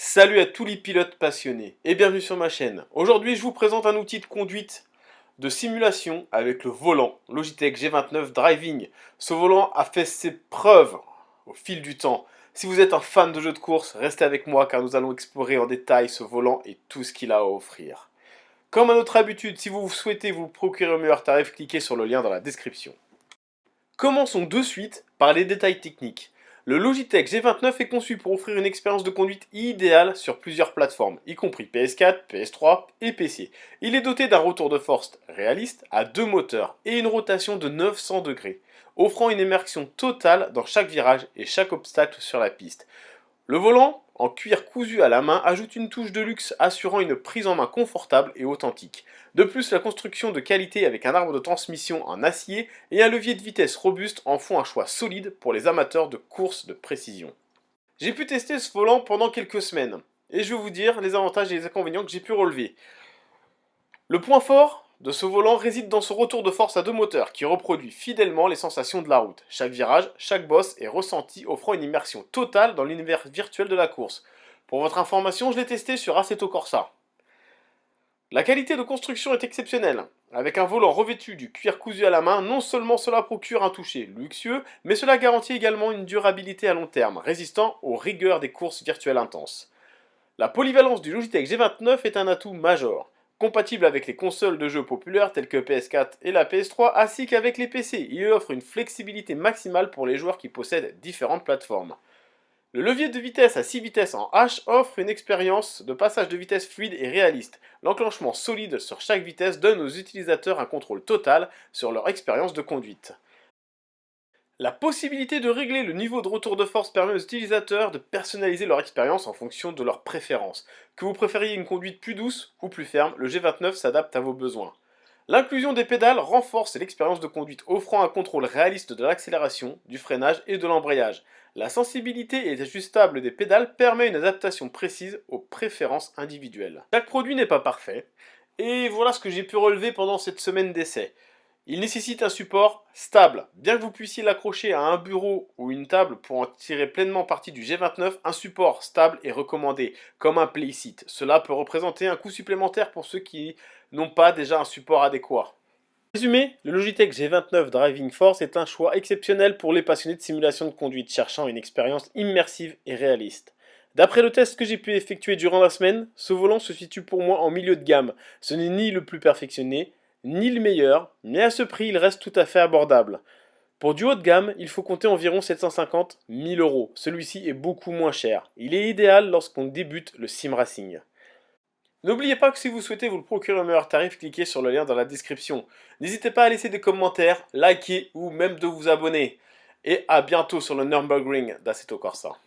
Salut à tous les pilotes passionnés et bienvenue sur ma chaîne. Aujourd'hui je vous présente un outil de conduite de simulation avec le volant Logitech G29 Driving. Ce volant a fait ses preuves au fil du temps. Si vous êtes un fan de jeux de course, restez avec moi car nous allons explorer en détail ce volant et tout ce qu'il a à offrir. Comme à notre habitude, si vous souhaitez vous procurer au meilleur tarif, cliquez sur le lien dans la description. Commençons de suite par les détails techniques. Le Logitech G29 est conçu pour offrir une expérience de conduite idéale sur plusieurs plateformes, y compris PS4, PS3 et PC. Il est doté d'un retour de force réaliste à deux moteurs et une rotation de 900 degrés, offrant une immersion totale dans chaque virage et chaque obstacle sur la piste. Le volant, en cuir cousu à la main, ajoute une touche de luxe assurant une prise en main confortable et authentique. De plus, la construction de qualité avec un arbre de transmission en acier et un levier de vitesse robuste en font un choix solide pour les amateurs de courses de précision. J'ai pu tester ce volant pendant quelques semaines, et je vais vous dire les avantages et les inconvénients que j'ai pu relever. Le point fort de ce volant réside dans son retour de force à deux moteurs qui reproduit fidèlement les sensations de la route. Chaque virage, chaque bosse est ressenti, offrant une immersion totale dans l'univers virtuel de la course. Pour votre information, je l'ai testé sur Assetto Corsa. La qualité de construction est exceptionnelle. Avec un volant revêtu du cuir cousu à la main, non seulement cela procure un toucher luxueux, mais cela garantit également une durabilité à long terme, résistant aux rigueurs des courses virtuelles intenses. La polyvalence du Logitech G29 est un atout majeur. Compatible avec les consoles de jeux populaires telles que PS4 et la PS3 ainsi qu'avec les PC, il offre une flexibilité maximale pour les joueurs qui possèdent différentes plateformes. Le levier de vitesse à 6 vitesses en H offre une expérience de passage de vitesse fluide et réaliste. L'enclenchement solide sur chaque vitesse donne aux utilisateurs un contrôle total sur leur expérience de conduite. La possibilité de régler le niveau de retour de force permet aux utilisateurs de personnaliser leur expérience en fonction de leurs préférences. Que vous préfériez une conduite plus douce ou plus ferme, le G29 s'adapte à vos besoins. L'inclusion des pédales renforce l'expérience de conduite, offrant un contrôle réaliste de l'accélération, du freinage et de l'embrayage. La sensibilité et ajustable des pédales permet une adaptation précise aux préférences individuelles. Chaque produit n'est pas parfait, et voilà ce que j'ai pu relever pendant cette semaine d'essai. Il nécessite un support stable. Bien que vous puissiez l'accrocher à un bureau ou une table pour en tirer pleinement parti du G29, un support stable est recommandé, comme un playseat. Cela peut représenter un coût supplémentaire pour ceux qui n'ont pas déjà un support adéquat. En résumé, le Logitech G29 Driving Force est un choix exceptionnel pour les passionnés de simulation de conduite cherchant une expérience immersive et réaliste. D'après le test que j'ai pu effectuer durant la semaine, ce volant se situe pour moi en milieu de gamme. Ce n'est ni le plus perfectionné, ni le meilleur, mais à ce prix, il reste tout à fait abordable. Pour du haut de gamme, il faut compter environ 750 000 euros. Celui-ci est beaucoup moins cher. Il est idéal lorsqu'on débute le sim racing. N'oubliez pas que si vous souhaitez vous le procurer au meilleur tarif, cliquez sur le lien dans la description. N'hésitez pas à laisser des commentaires, liker ou même de vous abonner. Et à bientôt sur le Nürburgring d'Assetto Corsa.